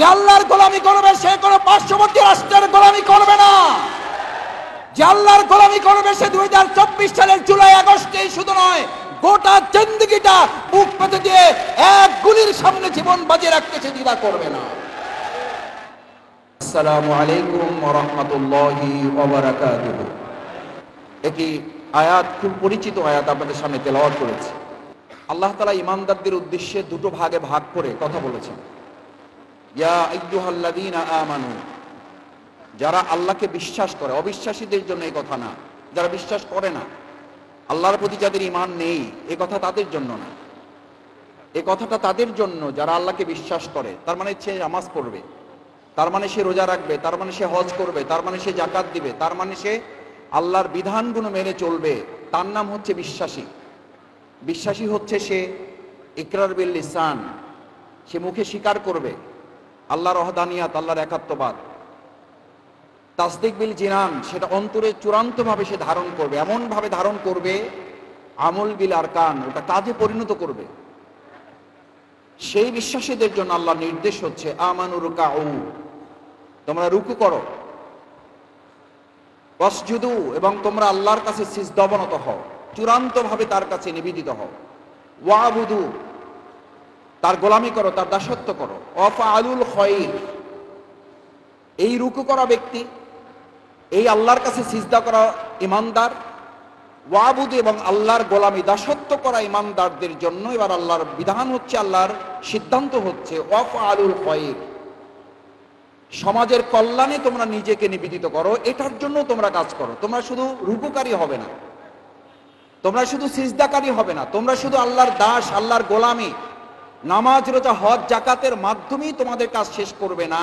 যে আল্লাহর গোলামি করবে সে কোনো পার্শ্ববর্তী রাষ্ট্রের গোলামি করবে না। যে আল্লাহর গোলামি করবে সে 2024 সালের জুলাই আগস্টেই শুধু নয়, গোটা জিন্দেগিটা বুক পেতে দিয়ে এক গুলির সামনে জীবন বাজিয়ে রাখতে সে দ্বিধা করবে না। আসসালামু আলাইকুম ওয়া রাহমাতুল্লাহি ওয়া বারাকাতুহু। একটি আয়াত, খুব পরিচিত আয়াত আপনাদের সামনে তেলাওয়াত করেছি। আল্লাহ তাআলা ঈমানদারদের উদ্দেশ্যে দুটো ভাগে ভাগ করে কথা বলেছেন। ইয়া আইয়ুহাল্লাযীনা আমানু, যারা আল্লাহকে বিশ্বাস করে, অবিশ্বাসীদের জন্য এই কথা না, যারা বিশ্বাস করে না, আল্লাহর প্রতি যাদের ঈমান নেই, এই কথা তাদের জন্য না। এই কথাটা তাদের জন্য যারা আল্লাহকে বিশ্বাস করে। তার মানে সে নামাজ পড়বে, তার মানে সে রোজা রাখবে, তার মানে সে হজ করবে, তার মানে সে যাকাত দিবে, তার মানে সে আল্লাহর বিধানগুলো মেনে চলবে। তার নাম হচ্ছে বিশ্বাসী। বিশ্বাসী হচ্ছে সে ইকরার বিল লিসান, সে মুখে স্বীকার করবে আল্লাহর ওয়াহদানিয়াত, আল্লাহর একাত্মবাদ। তাসদিক বিল জিনান, সেটা অন্তরে চূড়ান্তভাবে সে ধারণ করবে, এমন ভাবে ধারণ করবে। আমল বিল আরকান, ওটা কাজে পরিণত করবে। সেই বিশ্বাসীদের জন্য আল্লাহ নির্দেশ হচ্ছে আমানু রুকাউ, তোমরা রুকু করো, ওয়াসজুদু, এবং তোমরা আল্লাহর কাছে সিজদা অবনত হও, চূড়ান্তভাবে তার কাছে নিবেদিত হও। ওয়াবুদু, তার গোলামি করো, তার দাসত্ব করো। ওয়াফআলুল খায়র, এই রুকু করা ব্যক্তি, এই আল্লাহর কাছে সিজদা করা ঈমানদার, ওয়াবুদু এবং আল্লাহর গোলামি দাসত্ব করা ঈমানদারদের জন্য এবার আল্লাহর বিধান হচ্ছে, আল্লাহর সিদ্ধান্ত হচ্ছে ওয়াফআলুল খায়র, সমাজের কল্যাণে তোমরা নিজেকে নিবেদিত করো, এটার জন্য তোমরা কাজ করো। তোমরা শুধু রুকুকারী হবে না, তোমরা শুধু সিজদাকারী হবে না, তোমরা শুধু আল্লাহর দাস, আল্লাহর গোলামি, নামাজ রোজা হজ জাকাতের মাধ্যমেই তোমাদের কাজ শেষ করবে না।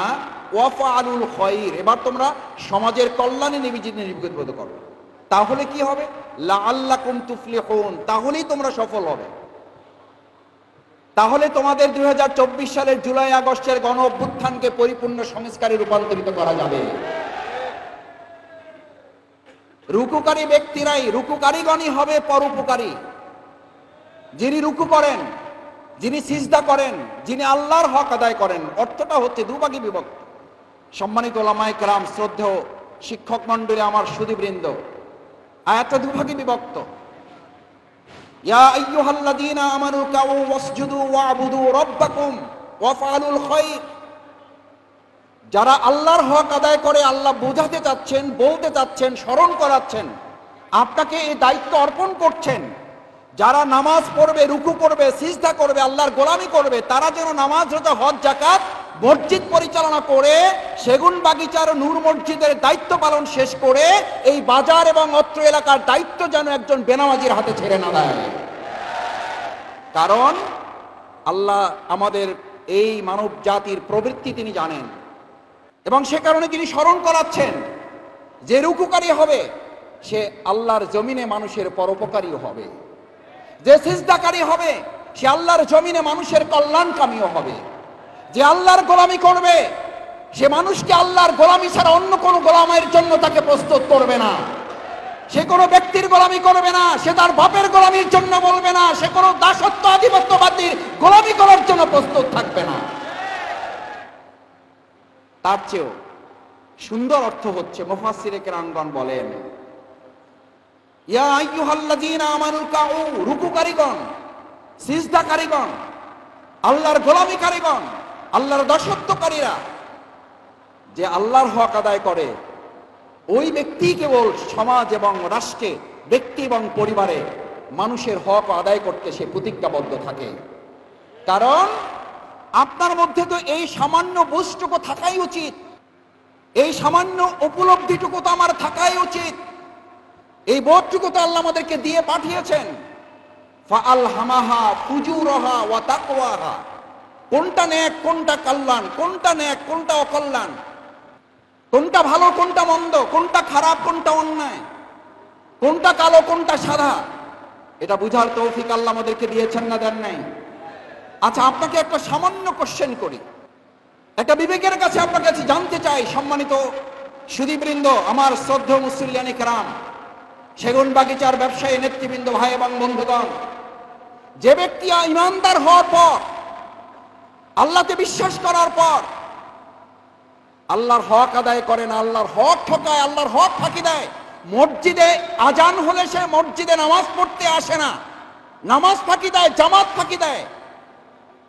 ওয়াফআলুল খায়র, এবার তোমরা সমাজের কল্যাণে নিবেদিত করো। তাহলে কি হবে? লাআল্লাকুম তুফলিহুন, তাহলেই তোমরা সফল হবে। তাহলে তোমাদের 2024 সালের জুলাই আগস্টের গণ অভ্যুত্থানকে পরিপূর্ণ সংস্কারে রূপান্তরিত করা যাবে। রুকুকারী ব্যক্তিরাই, রুকুকারীগণই হবে পরোপকারী। যিনি রুকু করেন, যিনি সিজদা করেন, যিনি আল্লাহর হক আদায় করেন। অর্থটা হচ্ছে দুভাগে বিভক্ত। সম্মানিত ওলামায়ে কেরাম, শ্রদ্ধেয় শিক্ষক মণ্ডলী, আমার সুধীবৃন্দ, আয়াতটা দুভাগে বিভক্ত। ইয়া আইয়ুহাল্লাযীনা আমানু রুকাউ ওয়াসজুদু ওয়া'বুদু রাব্বাকুম ওয়াফআলুল খায়র, যারা আল্লাহর হক আদায় করে, আল্লাহ বোঝাতে চাচ্ছেন, বলতে চাচ্ছেন, স্মরণ করাচ্ছেন, আপনাকে এই দায়িত্ব অর্পণ করছেন। যারা নামাজ পড়বে, রুকু করবে, সিজদা করবে, আল্লাহর গোলামি করবে, তারা যেন নামাজ রোজা হজ জাকাত মসজিদ পরিচালনা করে সেগুন বাগিচার নূর মসজিদের দায়িত্ব পালন শেষ করে এই বাজার এবং অত্র এলাকার দায়িত্ব যেন একজন বেনামাজির হাতে ছেড়ে না দেয়। কারণ আল্লাহ আমাদের এই মানব জাতির প্রবৃত্তি তিনি জানেন, এবং সে কারণে তিনি স্মরণ করাচ্ছেন যে রুকুকারী হবে সে আল্লাহর জমিনে মানুষের পরোপকারীও হবে, যে সিজদাকারী হবে সে আল্লাহর জমিনে মানুষের কল্যাণকামীও হবে, যে আল্লাহর গোলামি করবে সে মানুষকে আল্লাহর গোলামি ছাড়া অন্য কোনো গোলামের জন্য তাকে প্রস্তুত করবে না। সে কোনো ব্যক্তির গোলামি করবে না, সে তার বাপের গোলামির জন্য বলবে না, সে কোনো দাসত্ব আধিপত্যবাদীর গোলামি করার জন্য প্রস্তুত থাকবে না। তার চেয়েও সুন্দর অর্থ হচ্ছে, মুফাসসিরে কেরামগণ বলেন, ইয়া আইয়ুহাল্লাযীনা আমানু রুকাউ, রুকুকারীগণ, সিজদাকারীগণ, আল্লাহর গোলামিকারীগণ, আল্লাহর দাসত্বকারীরা, যে আল্লাহর হক আদায় করে, ওই ব্যক্তি কেবল সমাজ এবং রাষ্ট্রে, ব্যক্তি এবং পরিবারে মানুষের হক আদায় করতে সে প্রতিজ্ঞাবদ্ধ থাকে। কারণ আপনার মধ্যে তো এই সামান্য বুঝটুকু থাকাই উচিত, এই সামান্য উপলব্ধিটুকু তো আমার থাকাই উচিত। এই বোধটুকু তো আল্লাহ আমাদেরকে দিয়ে পাঠিয়েছেন। ফাআলহামাহা ফুজুরাহা ওয়া তাকওয়াহা, কোনটা নেক, কোনটা কল্যাণ, কোনটা নেক, কোনটা অকল্যাণ, কোনটা ভালো, কোনটা মন্দ, কোনটা খারাপ, কোনটা অন্যায়, কোনটা কালো, কোনটা সাদা, এটা বুঝার তৌফিক আল্লাহ আমাদেরকে দিয়েছেন না দেন নাই? আচ্ছা, আপনাকে একটা সামান্য কোশ্চেন করি, একটা বিবেকের কাছে আপনার কাছে জানতে চাই, সম্মানিত সুধীবৃন্দ, আমার শ্রদ্ধেয় মুসল্লিয়ানে কেরাম, সেগুন বাগিচার ব্যবসায়ী নেতৃবৃন্দ, ভাই এবং বন্ধুগণ, যে ব্যক্তি ঈমানদার হওয়ার পর, আল্লাহকে বিশ্বাস করার পর, আল্লাহর হক আদায় করে না, আল্লাহর হক ঠকায়, আল্লাহর হক ফাঁকি দেয়। মসজিদে আজান হলে সে মসজিদে নামাজ পড়তে আসে না, নামাজ ফাঁকি দেয়, জামাত ফাঁকি দেয়,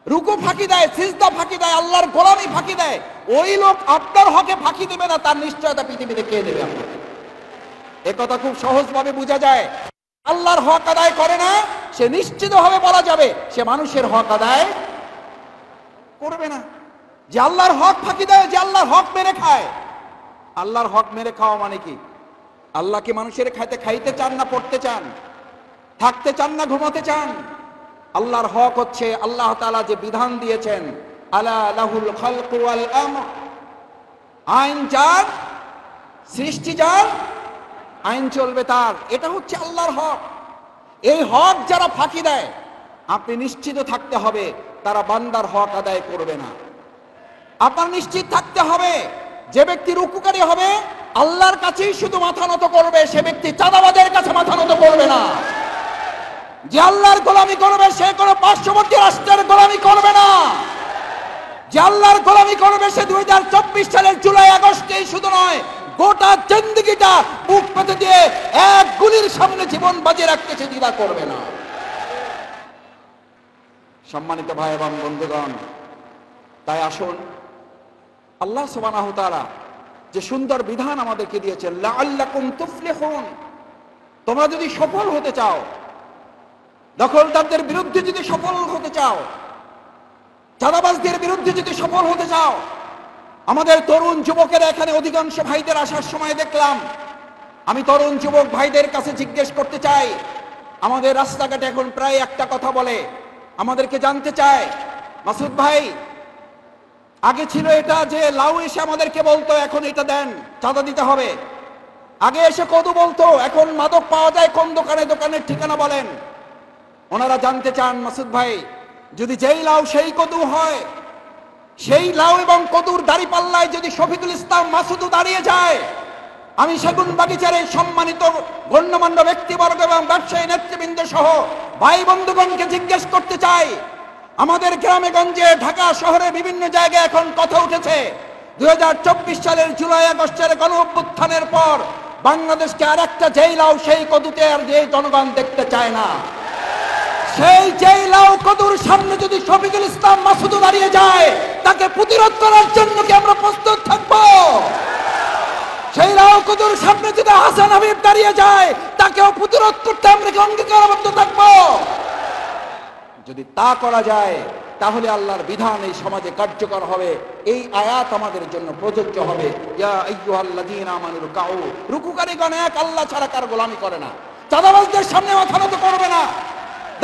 রুকু ফাঁকি দেয়, সিজদা ফাঁকি দেয়, আল্লাহর গোলামি ফাঁকি দেয়। ওই লোক আপনার হকে ফাঁকি দেবে না, তার নিশ্চয়তা পৃথিবীতে কে দেবে আপনাকে? একথা খুব সহজভাবে বোঝা যায়। আল্লাহর হক আদায় করে না, সে নিশ্চিতভাবে বলা যাবে সে মানুষের হক আদায় করবে না। যে আল্লাহর হক ফাঁকি দেয়, যে আল্লাহর হক মেরে খায়। আল্লাহর হক মেরে খাওয়া মানে কি? আল্লাহকে মানুষের খাইতে চান না পড়তে চান, থাকতে চান না ঘুমাতে চান? আল্লাহর হক হচ্ছে আল্লাহ তাআলা যে বিধান দিয়েছেন, আলা লাহুল খালকু ওয়াল আমর, আইন যার, সৃষ্টি যার, আইন চলবে তার। এটা হচ্ছে আল্লাহর হক। এই হক যারা ফাঁকি দেয়, আপনি নিশ্চিত থাকতে হবে তারা বান্দার হক আদায় করবে না। আপনার নিশ্চিত থাকতে হবে যে ব্যক্তি রুকুকারী হবে আল্লাহর কাছেই শুধু মাথা নত করবে, সে ব্যক্তি চাঁদাবাজের কাছে মাথা নত করবে না। যে আল্লাহর গোলামি করবে সে কোনো পার্শ্ববর্তী রাষ্ট্রের গোলামি করবে না। যে আল্লাহর গোলামি করবে সে 2024 সালের জুলাই আগস্টেই শুধু নয়, গোটা জিন্দেগিটা বুক পেতে দিয়ে এক গুলির সামনে জীবন বাজি রাখতে সে দ্বিধা করবে না। সম্মানিত ভাই এবং বন্ধুগণ, তাই আসুন আল্লাহ সুবহানাহু ওয়া তাআলা যে সুন্দর বিধান আমাদেরকে দিয়েছেন, লাআল্লাকুম তুফলিহুন, তোমরা যদি সফল হতে চাও, দখলদারদের বিরুদ্ধে যদি সফল হতে চাও, চাঁদাবাজদের বিরুদ্ধে যদি সফল হতে চাও। আমাদের তরুণ যুবকেরা এখানে অধিকাংশ ভাইদের আসার সময় দেখলাম, আমি তরুণ যুবক ভাইদের কাছে জিজ্ঞেস করতে চাই, আমাদের রাস্তাঘাটে এখন প্রায় একটা কথা বলে, আমাদেরকে জানতে চায়, মাসুদ ভাই আগে ছিল এটা যে লাউ এসে আমাদেরকে বলতো এখন এটা দেন, চাঁদা দিতে হবে। আগে এসে কদু বলতো, এখন মাদক পাওয়া যায় কোন দোকানে, দোকানের ঠিকানা বলেন। ওনারা জানতে চান, মাসুদ ভাই যদি যেই লাউ সেই কদু হয়, সেই লাউ এবং কদুর দাঁড়িপাল্লায় যদি শফিকুল ইসলাম মাসুদও দাঁড়িয়ে যায়, আমি সেগুন বাগিচার এই সম্মানিত গণ্যমান্য ব্যক্তিবর্গ এবং ব্যবসায়ী নেতৃবৃন্দ সহ ভাই বন্ধুগণকে জিজ্ঞেস করতে চাই, আমাদের গ্রামে গঞ্জে ঢাকা শহরে বিভিন্ন জায়গায় এখন কথা উঠেছে 2024 সালের জুলাই আগস্টের গণ অভ্যুত্থানের পর বাংলাদেশকে আর একটা যেই লাউ সেই কদুতে আর যে জনগণ দেখতে চায় না। সেই যেই লাউ কদুর সামনে যদি শফিকুল ইসলাম মাসুদ দাঁড়িয়ে যায়, তাকে প্রতিরোধ করার জন্য কি আমরা প্রস্তুত থাকবো? সেই লাউ কদুর সামনে যদি হাসান হাবিব দাঁড়িয়ে যায়, তাকেও প্রতিরোধ করতে আমরা কি অঙ্গীকারবদ্ধ থাকবো? যদি তা করা যায় তাহলে আল্লাহর বিধান এই সমাজে কার্যকর হবে। এই আয়াত আমাদের জন্য প্রযোজ্য হবে, ইয়া আইয়ুহাল্লাযীনা আমানু রুকাউ, রুকুকারীগণ এক আল্লাহ ছাড়া কার গোলামি করে না, চাঁদাবাজদের সামনে মাথা নত করবে না,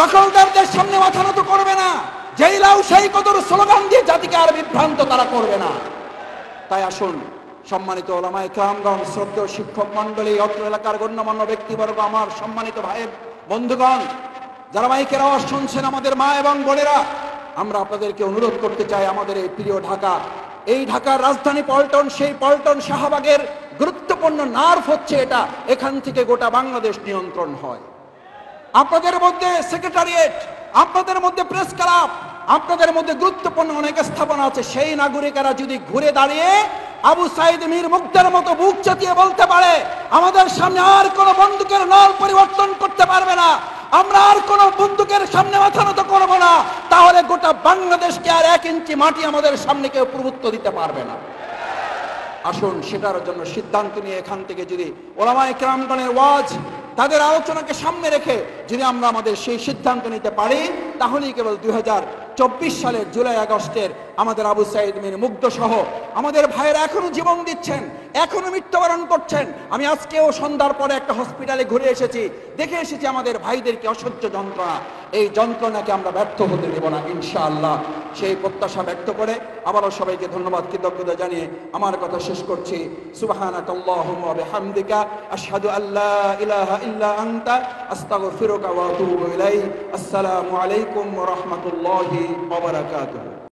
দখলদারদের সামনে মাথা নত করবে না, যেই লাউ সেই কদর স্লোগান দিয়ে জাতিকে আর বিভ্রান্ত তারা করবে না। তাই আসুন সম্মানিত ওলামায়ে কেরামগণ, শ্রদ্ধেয় শিক্ষক মন্ডলী, অত্র এলাকার গণ্যমান্য ব্যক্তিবর্গ, আমার সম্মানিত ভাই বন্ধুগণ, যারা মাইকের আওয়াজ শুনছেন, আমাদের মা এবং বোনেরা, আমরা আপনাদেরকে অনুরোধ করতে চাই, আমাদের এই প্রিয় ঢাকা, এই ঢাকার রাজধানী পল্টন, সেই পল্টন শাহবাগের গুরুত্বপূর্ণ নার্ভ হচ্ছে এটা, এখান থেকে গোটা বাংলাদেশ নিয়ন্ত্রণ হয়। আপনাদের মধ্যে সেক্রেটারিয়েট, আপনাদের মধ্যে প্রেস ক্লাব, আপনাদের মধ্যে গুরুত্বপূর্ণ অনেক স্থাপনা আছে। সেই নাগরিকেরা যদি ঘুরে দাঁড়িয়ে আবু সাইদ মীর মুগ্ধের মতো বুক চাটিয়ে বলতে পারে, আমাদের সামনে আর কোনো বন্দুকের নল পরিবর্তন করতে পারবে না, আমরা আর কোনো বন্দুকের সামনে মাথা নত করব না, তাহলে গোটা বাংলাদেশকে আর 1 ইঞ্চি মাটি আমাদের সামনে কেউ প্রভুত্ব দিতে পারবে না। আসুন সেটার জন্য সিদ্ধান্ত নিয়ে এখান থেকে যদি ওলামায়ে কেরামগণের ওয়াজ, তাদের আলোচনাকে সামনে রেখে যদি আমরা আমাদের সেই সিদ্ধান্ত নিতে পারি, তাহলেই কেবল 2024 সালের জুলাই আগস্টের আমাদের আবু সাইদ মীর মুগ্ধ সহ আমাদের ভাইয়েরা এখনো জীবন দিচ্ছেন, এখনো মৃত্যুবরণ করছেন। আমি আজকেও সন্ধ্যার পরে একটা হসপিটালে ঘুরে এসেছি, দেখে এসেছি আমাদের ভাইদেরকে অসহ্য যন্ত্রণা, এই যন্ত্রণাকে আমরা ব্যর্থ হতে দেব না ইনশাআল্লাহ। সেই প্রত্যাশা ব্যক্ত করে আবারও সবাইকে ধন্যবাদ, কৃতজ্ঞতা জানিয়ে আমার কথা শেষ করছি। সুবহানাকাল্লাহুম্মা ওয়া বিহামদিকা, আশহাদু আল্লা ইলাহা ইল্লা আনতা, আস্তাগফিরুকা ওয়া আতুবু ইলাইক। আসসালামু আলাইকুম ওয়া রাহমাতুল্লাহি ওয়া বারাকাতুহু।